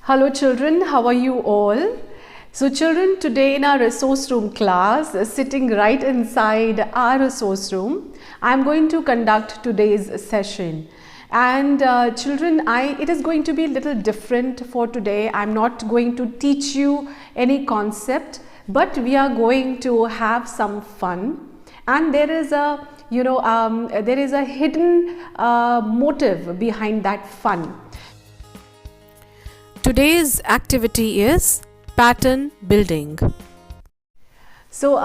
Hello children, how are you all? So children, today in our resource room class, sitting right inside our resource room, I am going to conduct today's session. And children, it is going to be a little different for today. I am not going to teach you any concept, but we are going to have some fun. And there is a, there is a hidden motive behind that fun. Today's activity is pattern building. So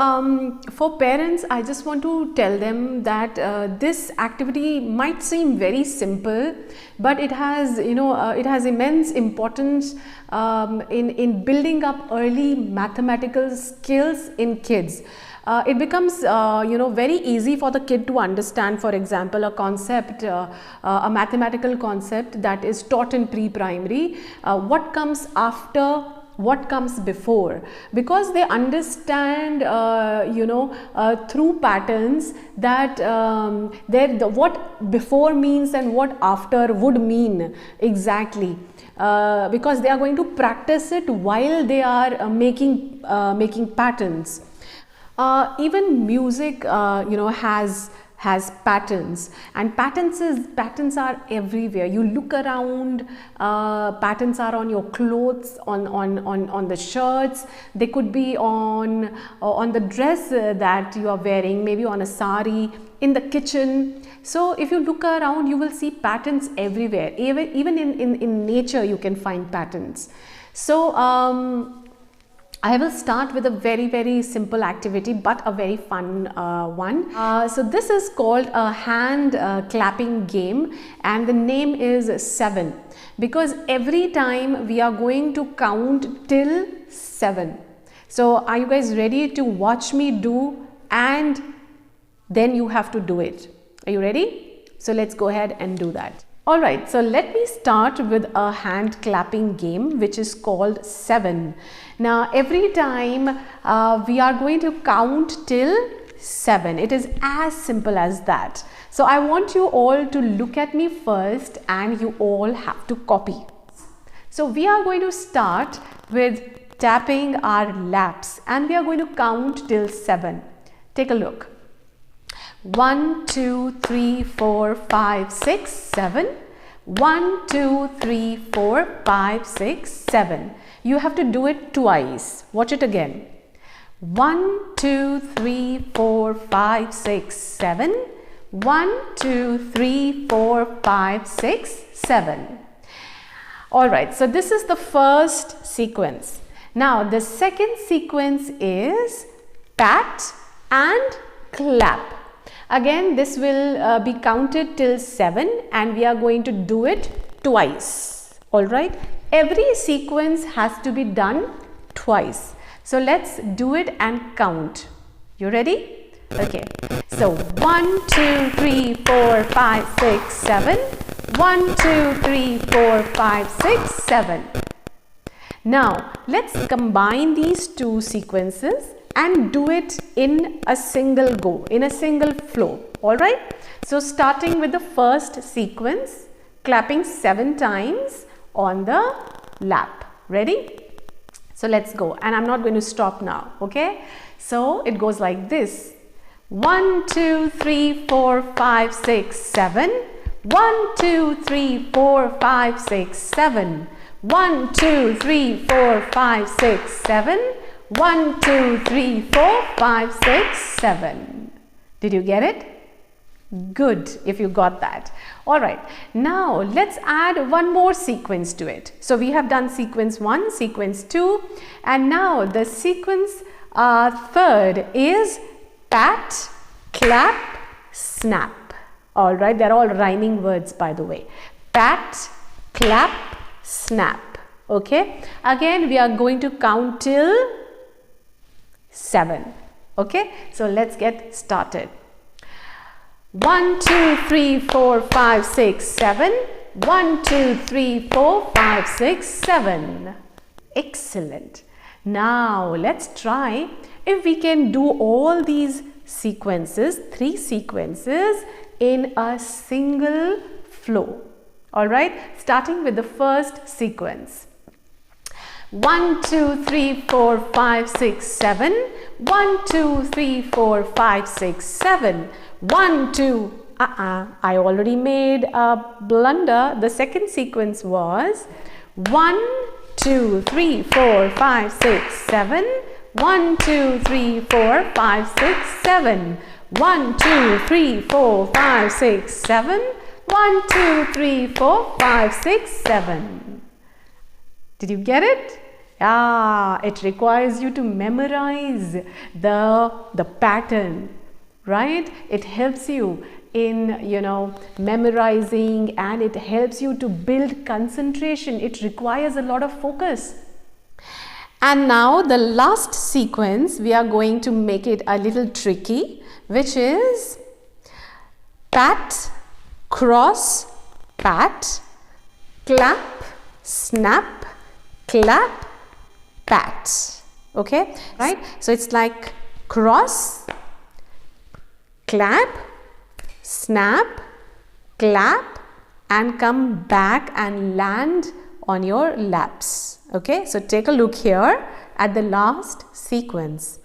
for parents, I just want to tell them that this activity might seem very simple, but it has, it has immense importance in building up early mathematical skills in kids. It becomes very easy for the kid to understand, for example, a concept, a mathematical concept that is taught in pre-primary, what comes after, what comes before, because they understand through patterns that what before means and what after would mean exactly, because they are going to practice it while they are making patterns. Even music has patterns, and patterns are everywhere. You look around, patterns are on your clothes, on the shirts. They could be on the dress that you are wearing, maybe on a sari, in the kitchen. So if you look around, you will see patterns everywhere. Even in nature you can find patterns. So I will start with a very simple activity, but a very fun one. So this is called a hand clapping game, and the name is 7, because every time we are going to count till 7. So are you guys ready to watch me do, and then you have to do it? Are you ready? So let's go ahead and do that. Alright, so let me start with a hand clapping game which is called 7. Now every time we are going to count till 7. It is as simple as that. So I want you all to look at me first, and you all have to copy. So we are going to start with tapping our laps, and we are going to count till 7. Take a look. 1, 2, 3, 4, 5, 6, 7. 1, 2, 3, 4, 5, 6, 7. You have to do it twice. Watch it again. 1, 2, 3, 4, 5, 6, 7. 1, 2, 3, 4, 5, 6, 7. Alright, so this is the first sequence. Now the second sequence is pat and clap. Again, this will be counted till 7, and we are going to do it twice. Alright, every sequence has to be done twice. So let's do it and count. You ready? Okay. So 1, 2, 3, 4, 5, 6, 7. 1, 2, 3, 4, 5, 6, 7. Now let's combine these two sequences and do it in a single go, in a single flow. Alright, so starting with the first sequence, clapping 7 times on the lap. Ready? So let's go, and I'm not going to stop now. Okay, so it goes like this. 1, 2, 3, 4, 5, 6, 7. 1, 2, 3, 4, 5, 6, 7. 1, 2, 3, 4, 5, 6, 7. 1, 2, 3, 4, 5, 6, 7. Did you get it? Good if you got that. Alright, now let's add one more sequence to it. So we have done sequence 1, sequence 2, and now the sequence third is pat, clap, snap. Alright, they're all rhyming words, by the way. Pat, clap, snap. Okay, again we are going to count till 7. Okay, so let's get started. 1, 2, 3, 4, 5, 6, 7. 1, 2, 3, 4, 5, 6, 7. Excellent. Now let's try if we can do all these sequences, 3 sequences, in a single flow. Alright, starting with the first sequence. 1, 2, 3, 4, 5, 6, 7. 1, 2, 3, 4, 5, 6, 7. 1, 2. I already made a blunder. The second sequence was 1, 2, 3, 4, 5, 6, 7. 1, 2, 3, 4, 5, 6, 7. 1, 2, 3, 4, 5, 6, 7. 1, 2, 3, 4, 5, 6, 7. Did you get it? Yeah, it requires you to memorize the pattern, right? It helps you in, memorizing, and it helps you to build concentration. It requires a lot of focus. And now the last sequence, we are going to make it a little tricky, which is pat, cross, pat, clap, snap, clap, pat. Okay, right? So it's like cross, clap, snap, clap, and come back and land on your laps. Okay, so take a look here at the last sequence.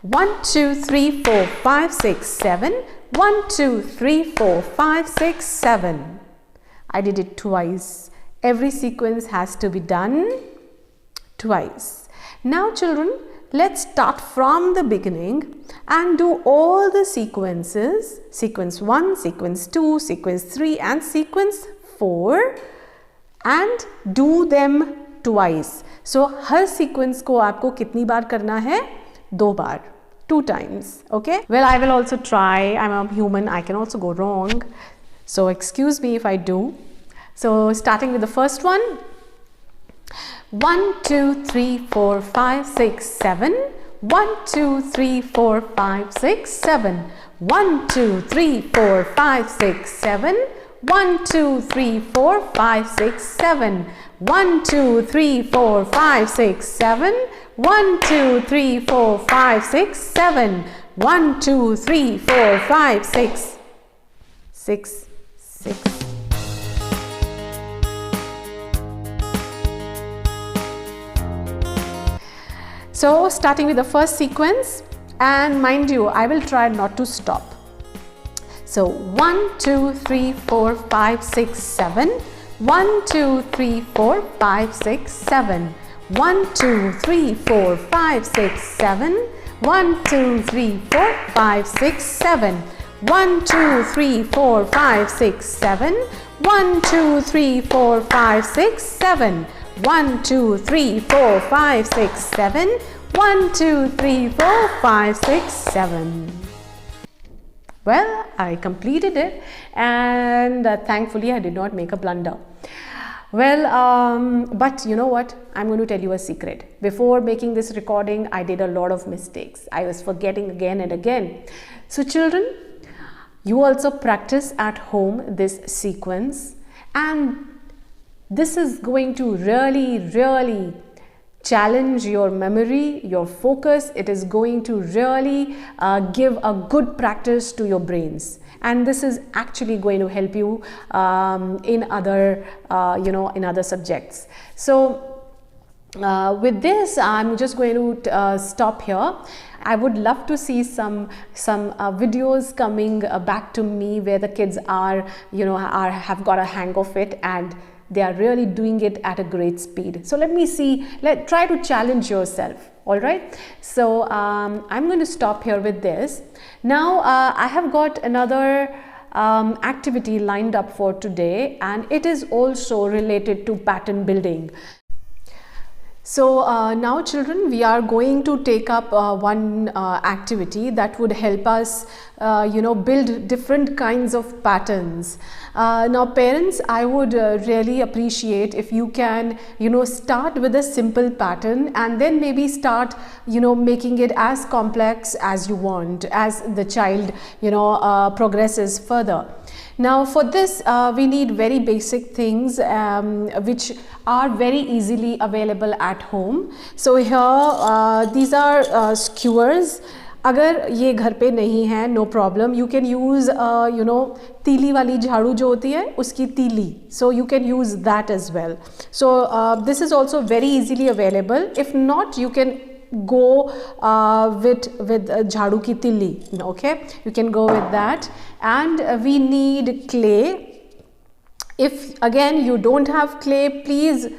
1, 2, 3, 4, 5, 6, 7. 1, 2, 3, 4, 5, 6, 7. I did it twice. Every sequence has to be done twice. Now children, let's start from the beginning and do all the sequences. Sequence 1, sequence 2, sequence 3 and sequence 4. And do them twice. So her sequence को आपको कितनी बार करना है? 2 बार, 2 times. Okay. Well, I will also try. I'm a human. I can also go wrong. So excuse me if I do. So starting with the first one. 1, 2, 3, 4, 5, 6, 7. 1, 2, 3, 4, 5, 6, 7. 1, 2, 3, 4, 5, 6, 7. 1, 2, 3, 4, 5, 6, 7. 1, 2, 3, 4, 5, 6, 7. 1, 2, 3, 4, 5, 6, 7. 1, 2, 3, 4, 5, 6, 6, 6. So starting with the first sequence, and mind you, I will try not to stop. So 1, 2, 3, 4, 5, 6, 7. 1, 2, 3, 4, 5, 6, 7. 1, 2, 3, 4, 5, 6, 7. 1, 2, 3, 4, 5, 6, 7. 1, 2, 3, 4, 5, 6, 7. 1, 2, 3, 4, 5, 6, 7. 1, 2, 3, 4, 5, 6, 7. 1, 2, 3, 4, 5, 6, 7. Well, I completed it, and thankfully I did not make a blunder. Well, but you know what? I'm going to tell you a secret. Before making this recording, I did a lot of mistakes. I was forgetting again and again. So children, you also practice at home this sequence, and this is going to really challenge your memory, your focus. It is going to really give a good practice to your brains, and this is actually going to help you in other in other subjects. So with this, I'm just going to stop here. I would love to see some videos coming back to me where the kids are have got a hang of it and they are really doing it at a great speed. So let me see, try to challenge yourself. All right, so I'm going to stop here with this. Now I have got another activity lined up for today, and it is also related to pattern building. So now children, we are going to take up one activity that would help us build different kinds of patterns. Now parents, I would really appreciate if you can start with a simple pattern and then maybe start making it as complex as you want as the child progresses further. Now for this we need very basic things which are very easily available at home. So here these are skewers. अगर ये घर पे नहीं है, no problem, you can use तीली वाली झाड़ू जो होती है उसकी तीली, so you can use that as well. So this is also very easily available. If not, you can go with jhadu ki tilli. Okay, you can go with that. And we need clay. If again you don't have clay, please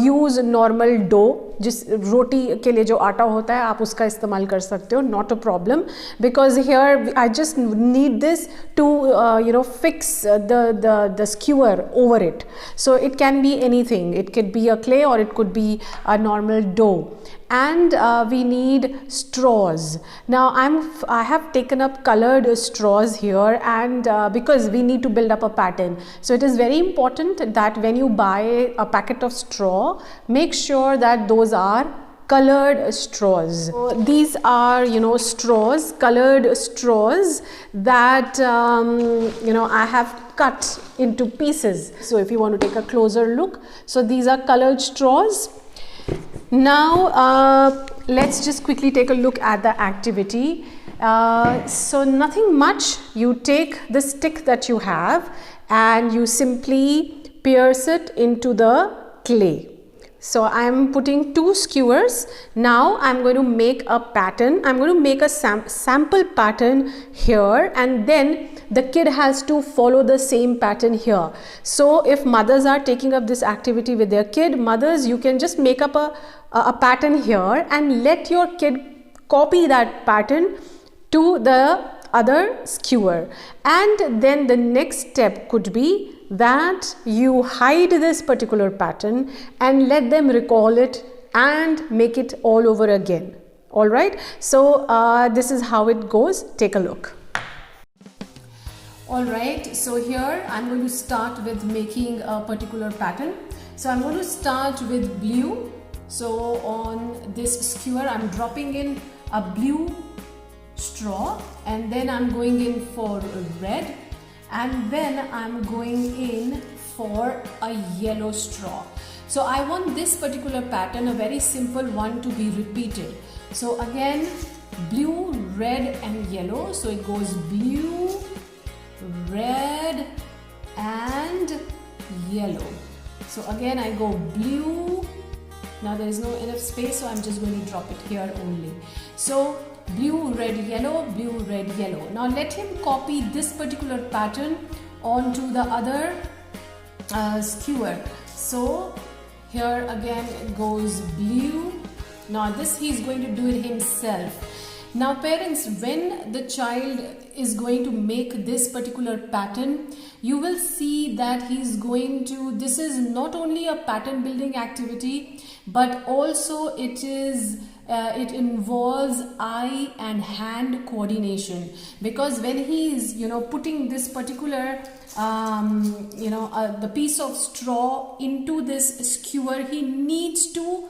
use normal dough. जिस रोटी के लिए जो आटा होता है आप उसका इस्तेमाल कर सकते हो, not a problem, because here I just need this to fix the skewer over it. So it can be anything, it could be a clay or it could be a normal dough. And we need straws. Now I have taken up colored straws here, and because we need to build up a pattern, so it is very important that when you buy a packet of straw, make sure that those are colored straws. So these are straws, colored straws that I have cut into pieces. So if you want to take a closer look, so these are colored straws. Now let's just quickly take a look at the activity. So nothing much, you take the stick that you have and you simply pierce it into the clay. So I am putting 2 skewers. Now I am going to make a pattern. I am going to make a sample pattern here, and then the kid has to follow the same pattern here. So if mothers are taking up this activity with their kid, mothers, you can just make up a pattern here and let your kid copy that pattern to the other skewer. And then the next step could be that you hide this particular pattern and let them recall it and make it all over again. All right, so this is how it goes. Take a look. All right, so here I'm going to start with making a particular pattern. So I'm going to start with blue. So on this skewer I'm dropping in a blue straw, and then I'm going in for red, and then I'm going in for a yellow straw. So I want this particular pattern, a very simple one, to be repeated. So again, blue, red and yellow. So it goes blue, red and yellow. So again I go blue. Now there is no enough space, so I'm just going to drop it here only. So blue, red, yellow, blue, red, yellow. Now let him copy this particular pattern onto the other skewer. So here again it goes blue. Now this he's going to do it himself. Now parents, when the child is going to make this particular pattern, you will see that he's going to, this is not only a pattern building activity, but also it involves eye and hand coordination, because when he is putting this particular the piece of straw into this skewer, he needs to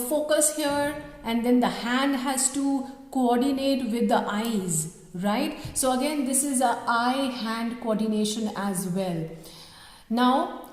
focus here, and then the hand has to coordinate with the eyes, right? So again, this is a eye hand coordination as well. Now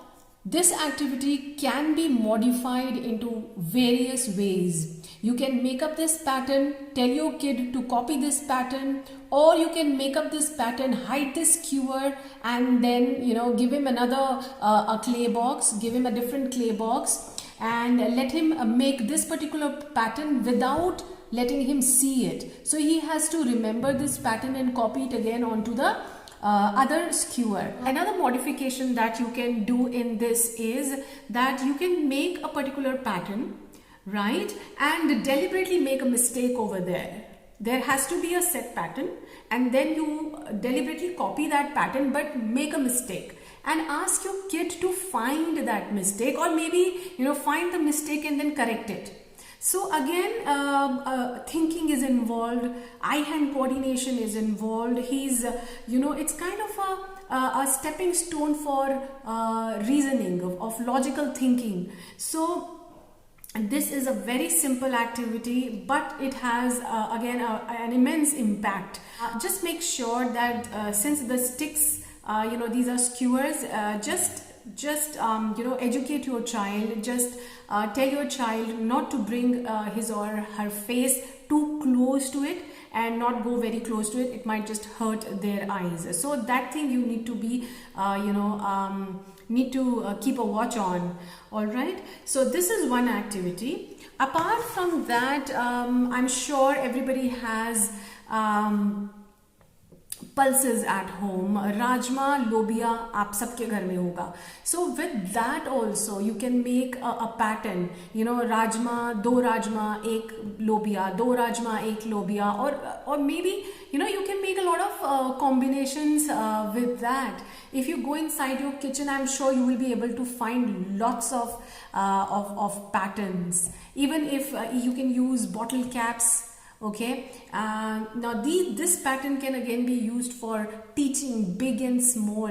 this activity can be modified into various ways. You can make up this pattern, tell your kid to copy this pattern, or you can make up this pattern, hide this skewer, and then give him another a clay box, give him a different clay box, and let him make this particular pattern without letting him see it. So he has to remember this pattern and copy it again onto the other skewer. Another modification that you can do in this is that you can make a particular pattern, right, and deliberately make a mistake over there. There has to be a set pattern, and then you deliberately copy that pattern but make a mistake, and ask your kid to find that mistake, or maybe find the mistake and then correct it. So again, thinking is involved, eye-hand coordination is involved. He's, it's kind of a stepping stone for reasoning, of logical thinking. So this is a very simple activity, but it has again an immense impact. Just make sure that since the sticks, these are skewers, just educate your child. Just tell your child not to bring his or her face too close to it, and not go very close to it. It might just hurt their eyes. So that thing you need to be keep a watch on. All right, so this is one activity. Apart from that, I'm sure everybody has pulses at home. Rajma, lobia आप सबके घर में होगा. So with that also you can make a pattern. You know, rajma, दो rajma, एक lobia, दो rajma, एक lobia, or maybe you know you can make a lot of combinations with that. If you go inside your kitchen, I'm sure you will be able to find lots of patterns. Even if you can use bottle caps. Okay, now this pattern can again be used for teaching big and small,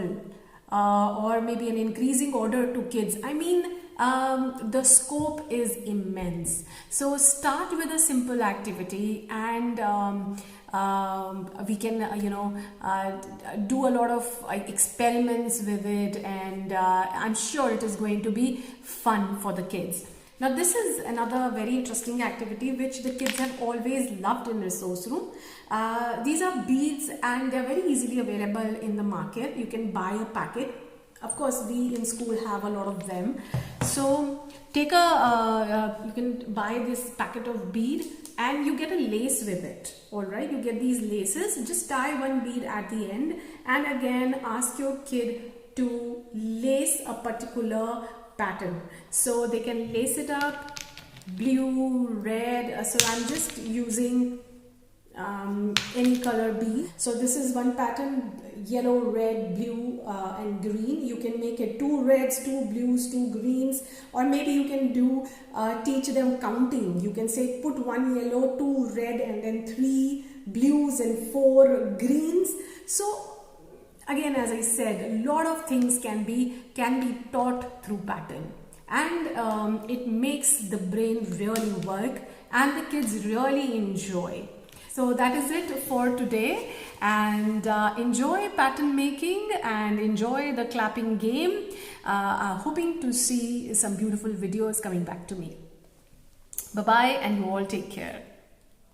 or maybe an increasing order to kids. I mean, the scope is immense. So start with a simple activity, and we can do a lot of experiments with it, and I'm sure it is going to be fun for the kids. Now this is another very interesting activity which the kids have always loved in resource room. These are beads, and they're very easily available in the market. You can buy a packet. Of course, we in school have a lot of them. So take you can buy this packet of bead, and you get a lace with it. All right, you get these laces. Just tie one bead at the end, and again ask your kid to lace a particular pattern. So they can lace it up, blue, red. So I'm just using any color bead. So this is one pattern, yellow, red, blue and green. You can make it 2 reds, 2 blues, 2 greens, or maybe you can do teach them counting. You can say put 1 yellow, 2 red, and then 3 blues and 4 greens. So again, as I said, a lot of things can be taught through pattern, and it makes the brain really work, and the kids really enjoy. So that is it for today, and enjoy pattern making and enjoy the clapping game. Hoping to see some beautiful videos coming back to me. Bye bye, and you all take care.